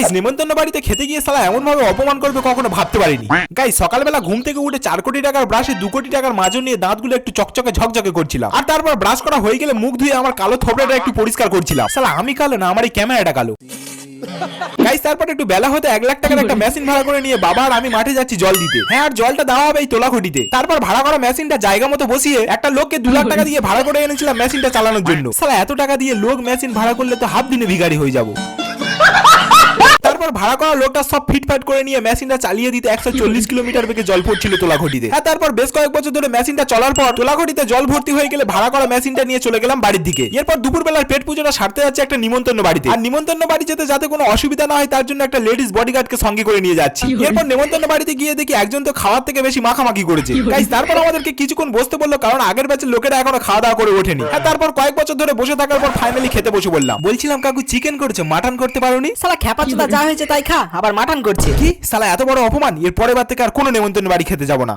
Guys নিমন্ত্রণ বাড়িতে খেতে গিয়ে শালা এমন ভাবে অপমান করবে কখনো ভাবতে পারিনি। গাইস সকালবেলা ঘুম থেকে উঠে 4 কোটি টাকার ব্রাশে 2 কোটি টাকার মাজন নিয়ে দাঁতগুলো একটু চকচকে ঝকঝকে করছিলাম, আর তারপর ব্রাশ করা হয়ে গেলে মুখ ধুয়ে আমার কালো থোবড়াটা একটু পরিষ্কার করছিলাম। শালা আমি কালো না, আমার এই ক্যামেরাটা কালো। গাইস তারপর একটু বেলা হতে 1 লাখ টাকার একটা মেশিন ভাড়া করে নিয়ে বাবা আর আমি মাঠে যাচ্ছি জল দিতে। হ্যাঁ, আর জলটা দেওয়া হবে এই তোলাখুটিতে। তারপর ভাড়া করা মেশিনটা জায়গা মতো বসিয়ে একটা লোককে 2 লাখ টাকা দিয়ে ভাড়া করে এনেছিলাম মেশিনটা চালানোর জন্য। শালা এত টাকা দিয়ে লোক মেশিন ভাড়া করলে তো হাফ দিনে ভিখারি হয়ে যাবো। তারপর ভাড়া করা লোকটা সব ফিটফাট করে নিয়ে মেশিনটা চালিয়ে দিতে 140 কিলোমিটার বেগে জল পড়ছিল তোলাঘটিতে। হ্যাঁ, তারপর বেশ কয়েক বছর ধরে মেশিনটা চলার পর তোলাঘটিতে জল ভর্তি হয়ে গেলে ভাড়া করা মেশিনটা নিয়ে চলে গেলাম বাড়ির দিকে। এরপর দুপুর বেলার পেট পুজোটা সারতে যাচ্ছে একটা নিমন্ত্রণ বাড়িতে, আর নিমন্ত্রণ বাড়ি যেতে যাতে কোনো অসুবিধা না হয় তার জন্য একটা লেডিস বডিগার্ডকে সঙ্গে করে নিয়ে যাচ্ছি। এরপর নিমন্ত্রণ বাড়িতে গিয়ে দেখি একজন তো খাওয়ার থেকে বেশি মাখামাখি করেছে। গাইস তারপর আমাদেরকে কিছুক্ষণ বসতে বললো, কারণ আগের ব্যাচের লোকেরা এখনো খাওয়া দাওয়া করে ওঠেনি। হ্যাঁ, তারপর কয়েক বছর ধরে বসে থাকার পর ফাইনালি খেতে বসে বললাম। বলছিলাম কাকু চিকেন করেছো, মাটন করতে পারোনি? শালা খ্যাপাচোদা যা হয়েছে তাই খা, আবার মাটন করছে। কি শালা এত বড় অপমান! এর পরের বার থেকে আর কোনো নিমন্ত্রণ বাড়ি খেতে যাব না।